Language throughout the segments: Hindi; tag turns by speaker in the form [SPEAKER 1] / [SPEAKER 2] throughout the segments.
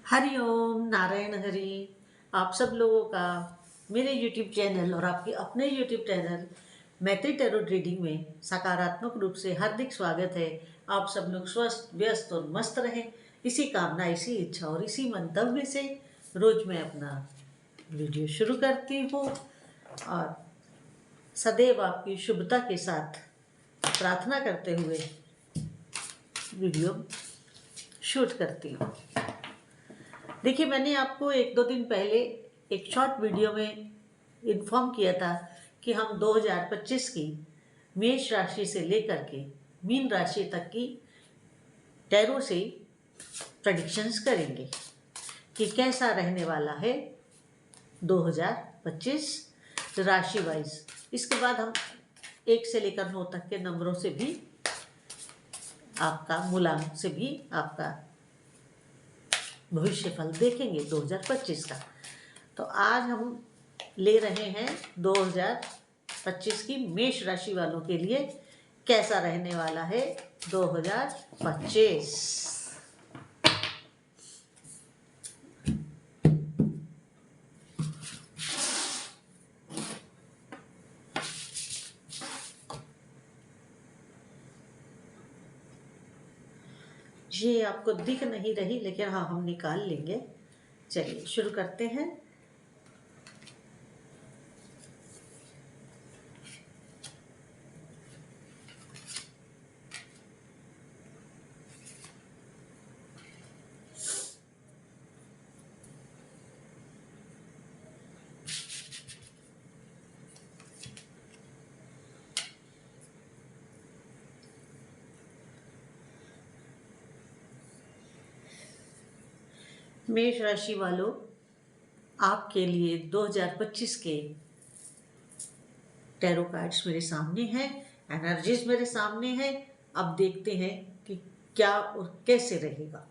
[SPEAKER 1] हरिओम नारायण हरि। आप सब लोगों का मेरे YouTube चैनल और आपके अपने YouTube चैनल मैत्री टैरो रीडिंग में सकारात्मक रूप से हार्दिक स्वागत है। आप सब लोग स्वस्थ व्यस्त और मस्त रहें, इसी कामना, इसी इच्छा और इसी मंतव्य से रोज मैं अपना वीडियो शुरू करती हूँ और सदैव आपकी शुभता के साथ प्रार्थना करते हुए वीडियो शूट करती हूँ। देखिए, मैंने आपको एक दो दिन पहले एक शॉर्ट वीडियो में इन्फॉर्म किया था कि हम 2025 की मेष राशि से लेकर के मीन राशि तक की टैरो से प्रेडिक्शंस करेंगे कि कैसा रहने वाला है 2025 राशि वाइज। इसके बाद हम 1 से लेकर 9 तक के नंबरों से भी आपका मूलांक से भी आपका भविष्य फल देखेंगे 2025 का। तो आज हम ले रहे हैं 2025 की मेष राशि वालों के लिए कैसा रहने वाला है 2025। ये आपको दिख नहीं रही, लेकिन हाँ, हम निकाल लेंगे। चलिए शुरू करते हैं। मेष राशि वालों, आपके लिए 2025 के टैरो कार्ड्स मेरे सामने हैं, एनर्जीज मेरे सामने हैं। अब देखते हैं कि क्या और कैसे रहेगा।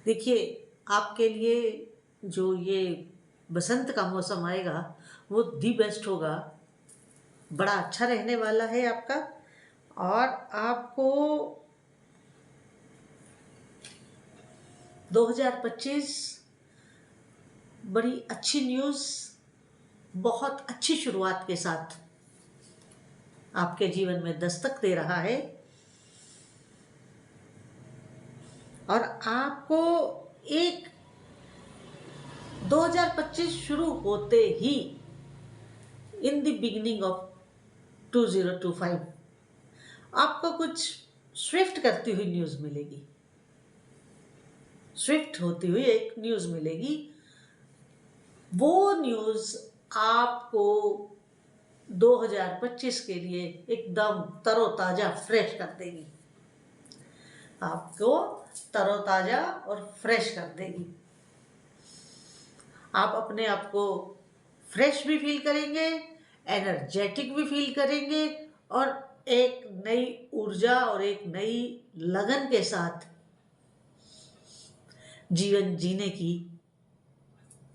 [SPEAKER 1] देखिए, आपके लिए जो ये बसंत का मौसम आएगा वो दी बेस्ट होगा, बड़ा अच्छा रहने वाला है आपका। और आपको 2025 बड़ी अच्छी न्यूज़, बहुत अच्छी शुरुआत के साथ आपके जीवन में दस्तक दे रहा है। और आपको एक 2025 शुरू होते ही इन द बिगिनिंग ऑफ 2025 आपको कुछ स्विफ्ट करती हुई न्यूज़ मिलेगी, स्विफ्ट होती हुई एक न्यूज़ मिलेगी। वो न्यूज़ आपको 2025 के लिए एकदम तरोताज़ा फ्रेश कर देगी, आपको तरोताज़ा और फ्रेश कर देगी। आप अपने आप को फ्रेश भी फील करेंगे, एनर्जेटिक भी फील करेंगे और एक नई ऊर्जा और एक नई लगन के साथ जीवन जीने की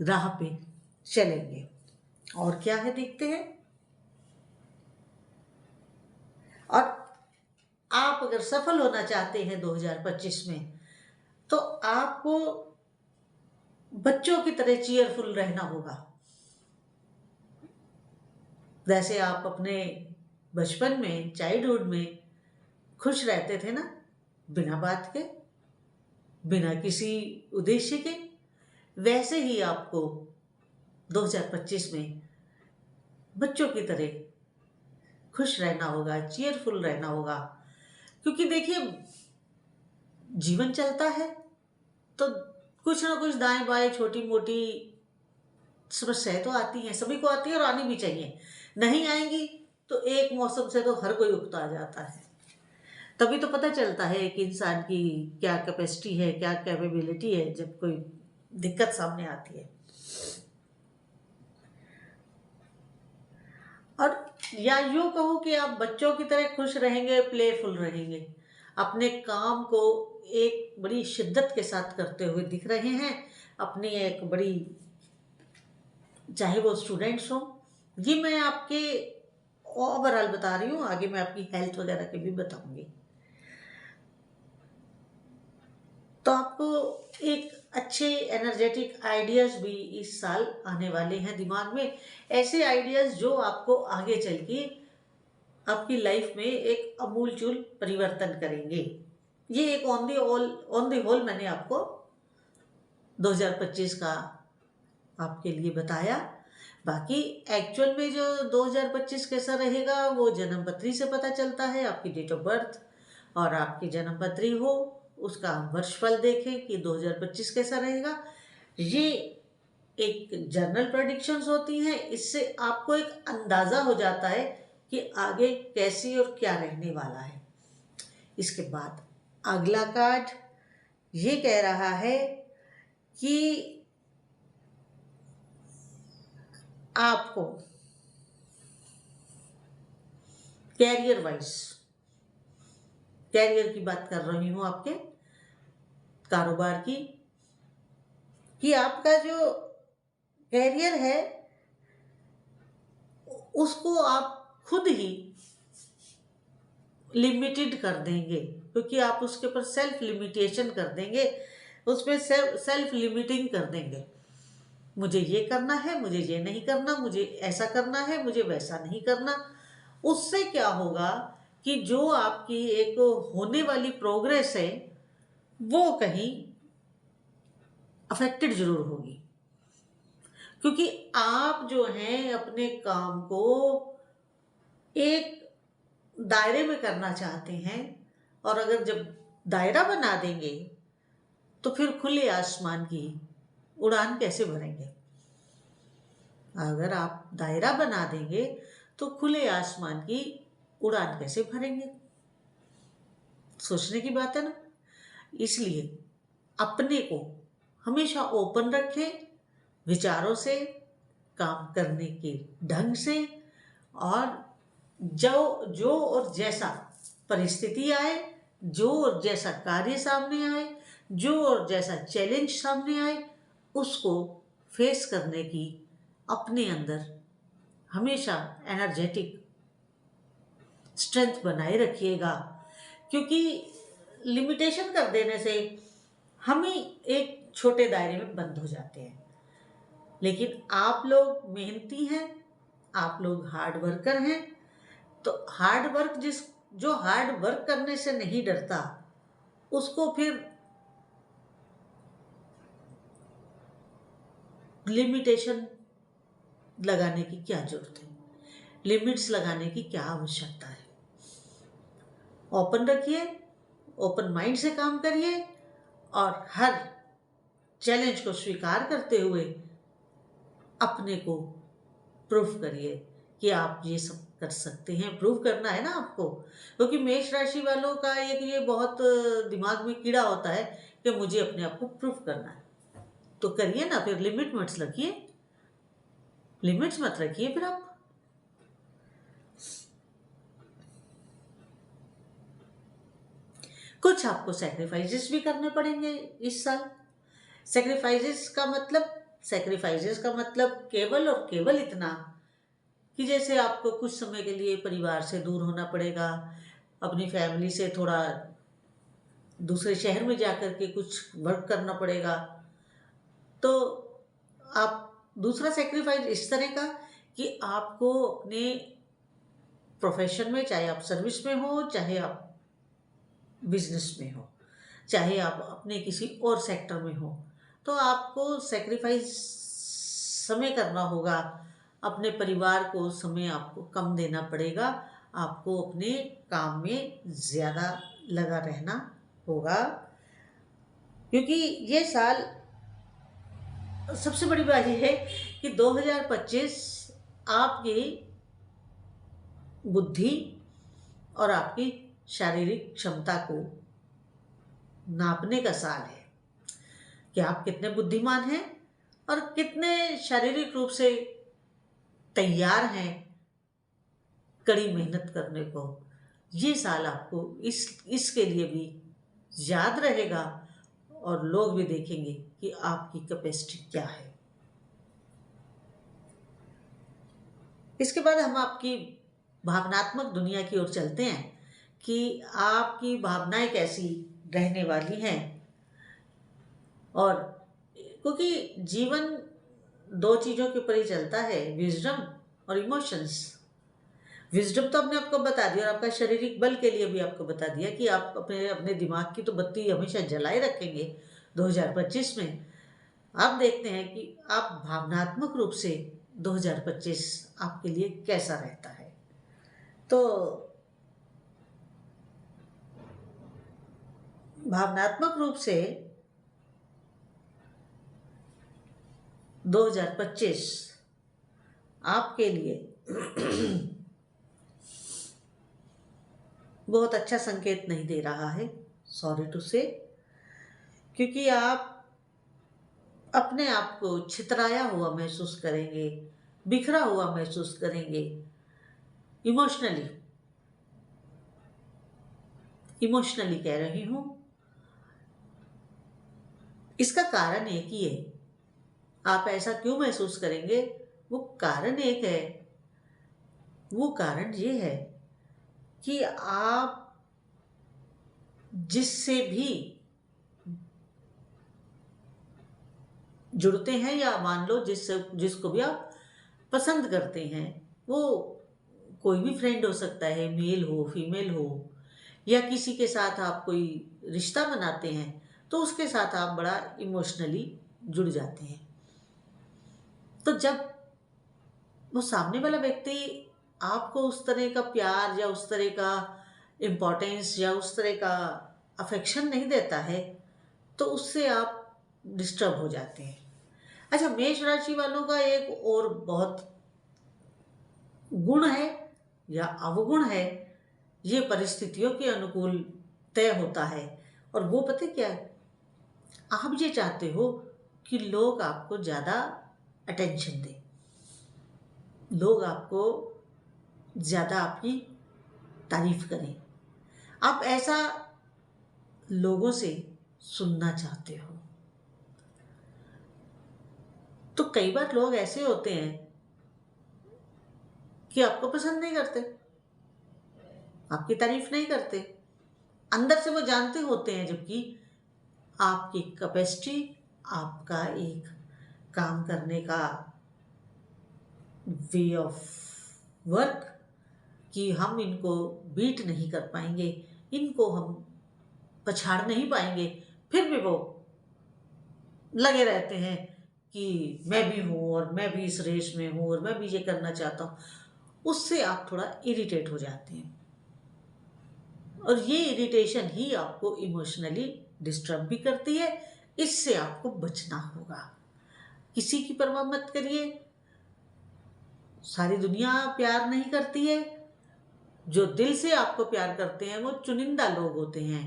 [SPEAKER 1] राह पे चलेंगे। और क्या है देखते हैं। और आप अगर सफल होना चाहते हैं 2025 में, तो आपको बच्चों की तरह चीयरफुल रहना होगा। जैसे आप अपने बचपन में, चाइल्डहुड में खुश रहते थे ना, बिना बात के, बिना किसी उद्देश्य के, वैसे ही आपको 2025 में बच्चों की तरह खुश रहना होगा, चीयरफुल रहना होगा। क्योंकि देखिए, जीवन चलता है तो कुछ ना कुछ दाएं बाएं छोटी मोटी समस्याएं तो आती हैं, सभी को आती है और आनी भी चाहिए। नहीं आएंगी तो एक मौसम से तो हर कोई उकता जाता है। तभी तो पता चलता है कि इंसान की क्या कैपेसिटी है, क्या कैपेबिलिटी है, जब कोई दिक्कत सामने आती है। और या यूँ कहूँ कि आप बच्चों की तरह खुश रहेंगे, प्लेफुल रहेंगे। अपने काम को एक बड़ी शिद्दत के साथ करते हुए दिख रहे हैं। अपनी एक बड़ी, चाहे वो स्टूडेंट्स हों, ये मैं आपके ओवरऑल बता रही हूँ, आगे मैं आपकी हेल्थ वगैरह के भी बताऊँगी। तो आपको एक अच्छे एनर्जेटिक आइडियाज़ भी इस साल आने वाले हैं दिमाग में। ऐसे आइडियाज़ जो आपको आगे चल के आपकी लाइफ में एक अमूलचूल परिवर्तन करेंगे। ये एक ऑन द होल मैंने आपको 2025 का आपके लिए बताया। बाकी एक्चुअल में जो 2025 कैसा रहेगा वो जन्म पत्री से पता चलता है, आपकी डेट ऑफ बर्थ और आपकी जन्म पत्री हो उसका वर्षफल देखें कि 2025 कैसा रहेगा। ये एक जनरल प्रेडिक्शंस होती हैं, इससे आपको एक अंदाज़ा हो जाता है कि आगे कैसी और क्या रहने वाला है। इसके बाद अगला कार्ड ये कह रहा है कि आपको कैरियर की बात कर रही हूँ, आपके कारोबार की, कि आपका जो कैरियर है उसको आप खुद ही लिमिटेड कर देंगे, क्योंकि आप उसके ऊपर सेल्फ लिमिटेशन कर देंगे, उसमें सेल्फ लिमिटिंग कर देंगे। मुझे ये करना है, मुझे ये नहीं करना, मुझे ऐसा करना है, मुझे वैसा नहीं करना। उससे क्या होगा कि जो आपकी एक होने वाली प्रोग्रेस है वो कहीं अफेक्टेड जरूर होगी, क्योंकि आप जो हैं अपने काम को एक दायरे में करना चाहते हैं, और अगर जब दायरा बना देंगे तो फिर खुले आसमान की उड़ान कैसे भरेंगे। अगर आप दायरा बना देंगे तो खुले आसमान की उड़ान कैसे भरेंगे, सोचने की बात है ना। इसलिए अपने को हमेशा ओपन रखें, विचारों से, काम करने के ढंग से, और जो और जैसा परिस्थिति आए, जो और जैसा कार्य सामने आए, जो और जैसा चैलेंज सामने आए, उसको फेस करने की अपने अंदर हमेशा एनर्जेटिक स्ट्रेंथ बनाए रखिएगा। क्योंकि लिमिटेशन कर देने से हम ही एक छोटे दायरे में बंद हो जाते हैं। लेकिन आप लोग मेहनती हैं, आप लोग हार्ड वर्कर हैं, तो जो हार्ड वर्क करने से नहीं डरता उसको फिर लिमिटेशन लगाने की क्या जरूरत है, लिमिट्स लगाने की क्या आवश्यकता है। ओपन रखिए, ओपन माइंड से काम करिए, और हर चैलेंज को स्वीकार करते हुए अपने को प्रूफ करिए कि आप ये सब कर सकते हैं। प्रूव करना है ना आपको, क्योंकि मेष राशि वालों का एक ये बहुत दिमाग में कीड़ा होता है कि मुझे अपने आप को प्रूफ करना है। तो करिए ना, फिर लिमिट्स मत रखिए फिर आप। कुछ आपको सैक्रिफाइसेस भी करने पड़ेंगे इस साल। सैक्रिफाइसेस का मतलब केवल और केवल इतना कि जैसे आपको कुछ समय के लिए परिवार से दूर होना पड़ेगा, अपनी फैमिली से थोड़ा दूसरे शहर में जाकर के कुछ वर्क करना पड़ेगा। तो आप दूसरा सेक्रीफाइस इस तरह का कि आपको अपने प्रोफेशन में, चाहे आप सर्विस में हो, चाहे आप बिजनेस में हो, चाहे आप अपने किसी और सेक्टर में हो, तो आपको सेक्रीफाइस समय करना होगा। अपने परिवार को समय आपको कम देना पड़ेगा, आपको अपने काम में ज़्यादा लगा रहना होगा, क्योंकि ये साल सबसे बड़ी बात यह है कि 2025 आपकी बुद्धि और आपकी शारीरिक क्षमता को नापने का साल है कि आप कितने बुद्धिमान हैं और कितने शारीरिक रूप से तैयार हैं कड़ी मेहनत करने को। ये साल आपको इसके लिए भी याद रहेगा और लोग भी देखेंगे कि आपकी कैपेसिटी क्या है। इसके बाद हम आपकी भावनात्मक दुनिया की ओर चलते हैं कि आपकी भावनाएं कैसी रहने वाली हैं। और क्योंकि जीवन दो चीज़ों के ऊपर ही चलता है, विजडम और इमोशंस। विजडम तो हमने आपको बता दिया और आपका शारीरिक बल के लिए भी आपको बता दिया कि आप अपने अपने दिमाग की तो बत्ती हमेशा जलाए रखेंगे 2025 में। आप देखते हैं कि आप भावनात्मक रूप से 2025 आपके लिए कैसा रहता है। तो भावनात्मक रूप से 2025 आपके लिए बहुत अच्छा संकेत नहीं दे रहा है, सॉरी टू से, क्योंकि आप अपने आप को छितराया हुआ महसूस करेंगे, बिखरा हुआ महसूस करेंगे इमोशनली कह रही हूं। इसका कारण एक ही है। आप ऐसा क्यों महसूस करेंगे? वो कारण एक है। वो कारण ये है कि आप जिससे भी जुड़ते हैं, या मान लो जिसको भी आप पसंद करते हैं, वो कोई भी फ्रेंड हो सकता है, मेल हो फीमेल हो, या किसी के साथ आप कोई रिश्ता बनाते हैं, तो उसके साथ आप बड़ा इमोशनली जुड़ जाते हैं। तो जब वो सामने वाला व्यक्ति आपको उस तरह का प्यार या उस तरह का इम्पोर्टेंस या उस तरह का अफेक्शन नहीं देता है, तो उससे आप डिस्टर्ब हो जाते हैं। अच्छा, मेष राशि वालों का एक और बहुत गुण है या अवगुण है, ये परिस्थितियों के अनुकूल तय होता है। और वो पता क्या है, आप ये चाहते हो कि लोग आपको ज़्यादा अटेंशन दें, लोग आपको ज़्यादा आपकी तारीफ करें। आप ऐसा लोगों से सुनना चाहते हो। तो कई बार लोग ऐसे होते हैं कि आपको पसंद नहीं करते, आपकी तारीफ नहीं करते, अंदर से वो जानते होते हैं, जबकि आपकी कैपेसिटी, आपका एक काम करने का वे ऑफ वर्क, कि हम इनको बीट नहीं कर पाएंगे, इनको हम पछाड़ नहीं पाएंगे, फिर भी वो लगे रहते हैं कि मैं भी हूँ और मैं भी इस रेस में हूँ और मैं भी ये करना चाहता हूँ। उससे आप थोड़ा इरिटेट हो जाते हैं, और ये इरिटेशन ही आपको इमोशनली डिस्टर्ब भी करती है। इससे आपको बचना होगा। किसी की परवाह मत करिए, सारी दुनिया प्यार नहीं करती है। जो दिल से आपको प्यार करते हैं वो चुनिंदा लोग होते हैं।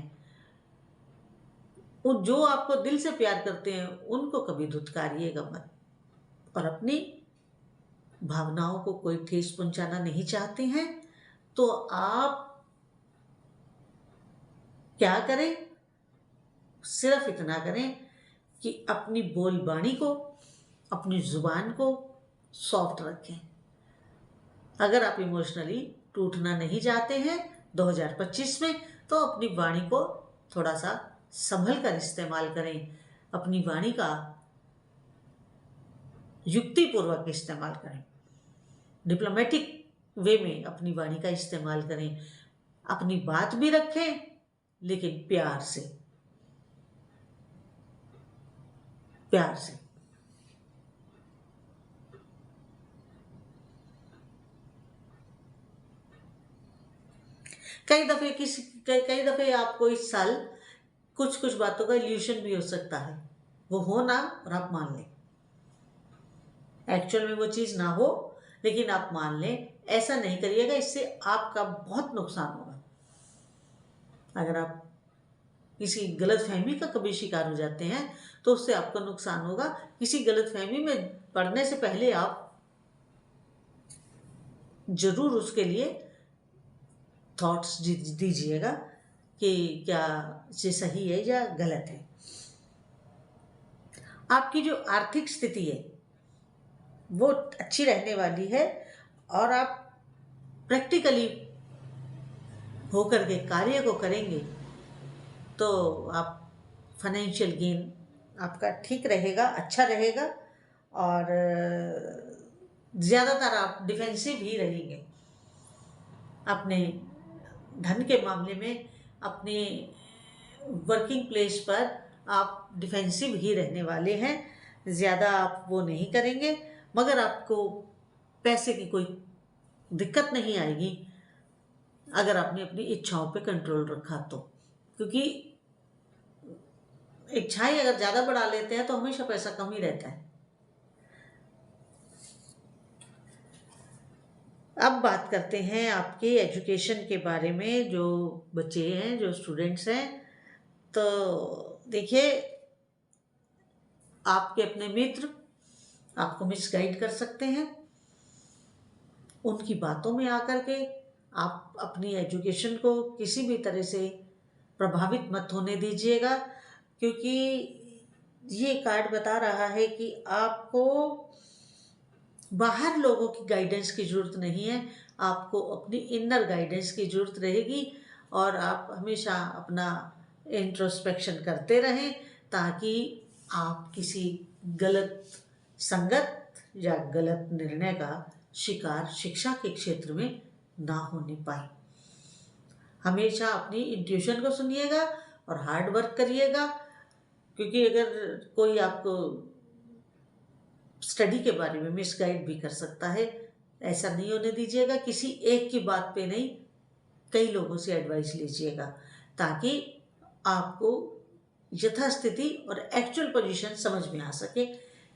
[SPEAKER 1] वो जो आपको दिल से प्यार करते हैं उनको कभी धुतकारिएगा मत, और अपनी भावनाओं को कोई ठेस पहुंचाना नहीं चाहते हैं तो आप क्या करें, सिर्फ इतना करें कि अपनी बोलबाणी को, अपनी जुबान को सॉफ्ट रखें। अगर आप इमोशनली टूटना नहीं चाहते हैं 2025 में, तो अपनी वाणी को थोड़ा सा संभल कर इस्तेमाल करें। अपनी वाणी का युक्तिपूर्वक इस्तेमाल करें, डिप्लोमेटिक वे में अपनी वाणी का इस्तेमाल करें। अपनी बात भी रखें, लेकिन प्यार से, प्यार से। कई दफे आपको इस साल कुछ कुछ बातों का इल्यूशन भी हो सकता है, वो हो ना और आप मान लें, एक्चुअल में वो चीज़ ना हो, लेकिन आप मान लें। ऐसा नहीं करिएगा, इससे आपका बहुत नुकसान होगा। अगर आप किसी गलतफहमी का कभी शिकार हो जाते हैं तो उससे आपका नुकसान होगा। किसी गलतफहमी में पड़ने से पहले आप जरूर उसके लिए थॉट्स दीजिएगा कि क्या ये सही है या गलत है। आपकी जो आर्थिक स्थिति है वो अच्छी रहने वाली है और आप प्रैक्टिकली होकर के कार्य को करेंगे तो आप फाइनेंशियल गेन आपका ठीक रहेगा, अच्छा रहेगा और ज़्यादातर आप डिफेंसिव ही रहेंगे अपने धन के मामले में। अपने वर्किंग प्लेस पर आप डिफेंसिव ही रहने वाले हैं, ज़्यादा आप वो नहीं करेंगे, मगर आपको पैसे की कोई दिक्कत नहीं आएगी अगर आपने अपनी इच्छाओं पे कंट्रोल रखा तो। क्योंकि इच्छाएं अगर ज़्यादा बढ़ा लेते हैं तो हमेशा पैसा कम ही रहता है। अब बात करते हैं आपके एजुकेशन के बारे में। जो बच्चे हैं, जो स्टूडेंट्स हैं, तो देखिए, आपके अपने मित्र आपको मिसगाइड कर सकते हैं। उनकी बातों में आकर के आप अपनी एजुकेशन को किसी भी तरह से प्रभावित मत होने दीजिएगा, क्योंकि ये कार्ड बता रहा है कि आपको बाहर लोगों की गाइडेंस की ज़रूरत नहीं है, आपको अपनी इनर गाइडेंस की ज़रूरत रहेगी। और आप हमेशा अपना इंट्रोस्पेक्शन करते रहें ताकि आप किसी गलत संगत या गलत निर्णय का शिकार शिक्षा के क्षेत्र में ना होने पाए। हमेशा अपनी इंट्यूशन को सुनिएगा और हार्ड वर्क करिएगा, क्योंकि अगर कोई आपको स्टडी के बारे में मिसगाइड भी कर सकता है। ऐसा नहीं होने दीजिएगा। किसी एक की बात पे नहीं, कई लोगों से एडवाइस लीजिएगा ताकि आपको यथास्थिति और एक्चुअल पोजीशन समझ में आ सके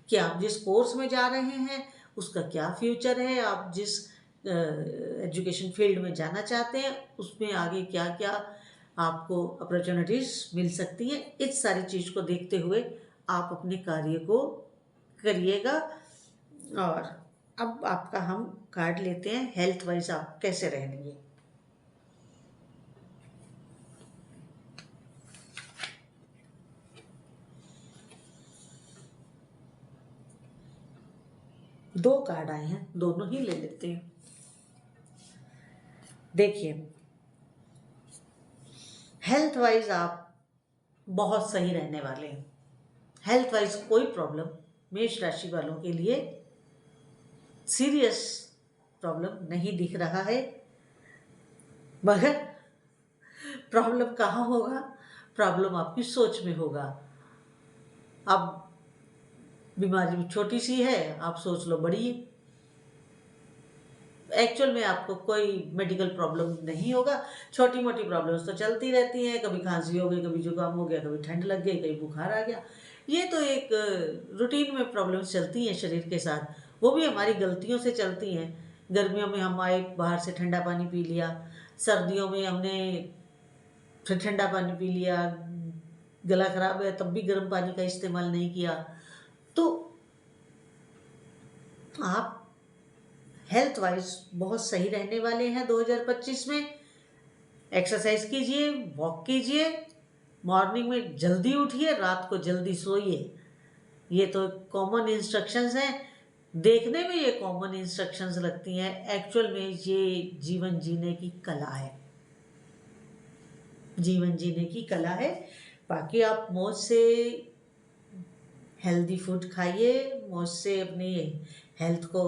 [SPEAKER 1] कि आप जिस कोर्स में जा रहे हैं उसका क्या फ्यूचर है, आप जिस एजुकेशन फील्ड में जाना चाहते हैं उसमें आगे क्या क्या आपको अपॉर्चुनिटीज़ मिल सकती हैं। इस सारी चीज़ को देखते हुए आप अपने कार्य को करिएगा। और अब आपका हम कार्ड लेते हैं, हेल्थ वाइज आप कैसे रहेंगे। दो कार्ड आए हैं, दोनों ही ले लेते हैं। देखिए, हेल्थ वाइज आप बहुत सही रहने वाले हैं। हेल्थ वाइज कोई प्रॉब्लम मेष राशि वालों के लिए सीरियस प्रॉब्लम नहीं दिख रहा है। मगर प्रॉब्लम कहाँ होगा? प्रॉब्लम आपकी सोच में होगा। अब बीमारी भी छोटी सी है, आप सोच लो बड़ी है। एक्चुअल में आपको कोई मेडिकल प्रॉब्लम नहीं होगा। छोटी मोटी प्रॉब्लम्स तो चलती रहती हैं, कभी खांसी हो गई, कभी जुकाम हो गया, कभी ठंड लग गई, कभी बुखार आ गया। ये तो एक रूटीन में प्रॉब्लम्स चलती हैं शरीर के साथ, वो भी हमारी गलतियों से चलती हैं। गर्मियों में हम आए, बाहर से ठंडा पानी पी लिया, सर्दियों में हमने फिर ठंडा पानी पी लिया, गला खराब है तब भी गर्म पानी का इस्तेमाल नहीं किया। तो आप हेल्थ वाइज बहुत सही रहने वाले हैं 2025 में। एक्सरसाइज कीजिए, वॉक कीजिए, मॉर्निंग में जल्दी उठिए, रात को जल्दी सोइए। ये तो कॉमन इंस्ट्रक्शंस हैं। देखने में ये कॉमन इंस्ट्रक्शंस लगती हैं, एक्चुअल में ये जीवन जीने की कला है। जीवन जीने की कला है। बाकी आप मौज से हेल्दी फूड खाइए, मौज से अपनी हेल्थ को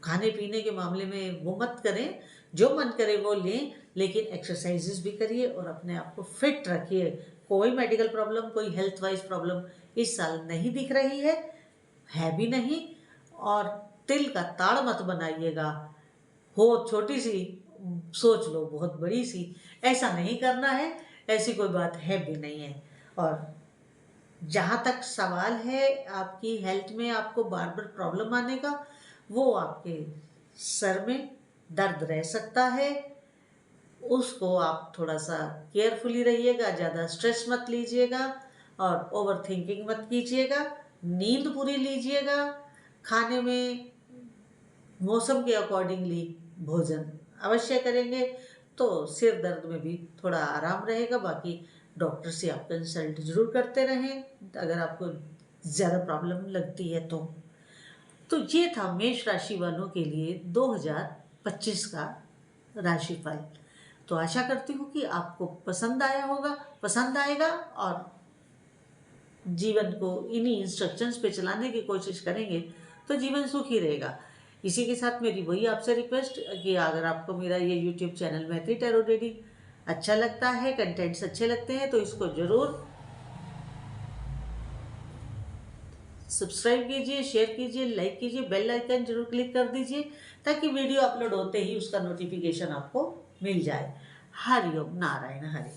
[SPEAKER 1] खाने पीने के मामले में वो मत करें, जो मन करे वो लें, लेकिन एक्सरसाइजेस भी करिए और अपने आप को फिट रखिए। कोई मेडिकल प्रॉब्लम, कोई हेल्थ वाइज प्रॉब्लम इस साल नहीं दिख रही है भी नहीं। और तिल का ताड़ मत बनाइएगा। हो छोटी सी, सोच लो बहुत बड़ी सी, ऐसा नहीं करना है। ऐसी कोई बात है भी नहीं है। और जहाँ तक सवाल है आपकी हेल्थ में आपको बार बार प्रॉब्लम आने का, वो आपके सर में दर्द रह सकता है। उसको आप थोड़ा सा केयरफुली रहिएगा, ज़्यादा स्ट्रेस मत लीजिएगा और ओवर थिंकिंग मत कीजिएगा। नींद पूरी लीजिएगा। खाने में मौसम के अकॉर्डिंगली भोजन अवश्य करेंगे तो सिर दर्द में भी थोड़ा आराम रहेगा। बाकी डॉक्टर से आप कंसल्ट जरूर करते रहें अगर आपको ज़्यादा प्रॉब्लम लगती है तो ये था मेष राशि वालों के लिए 2025 का राशिफल। तो आशा करती हूँ कि आपको पसंद आया होगा, पसंद आएगा और जीवन को इन्हीं इंस्ट्रक्शंस पे चलाने की कोशिश करेंगे तो जीवन सुखी रहेगा। इसी के साथ मेरी वही आपसे रिक्वेस्ट कि अगर आपको मेरा ये यूट्यूब चैनल मैत्री टैरो रीडिंग अच्छा लगता है, कंटेंट्स अच्छे लगते हैं तो इसको ज़रूर सब्सक्राइब कीजिए, शेयर कीजिए, लाइक कीजिए, बेल आइकन जरूर क्लिक कर दीजिए ताकि वीडियो अपलोड होते ही उसका नोटिफिकेशन आपको मिल जाए। हरिओम नारायण हरि।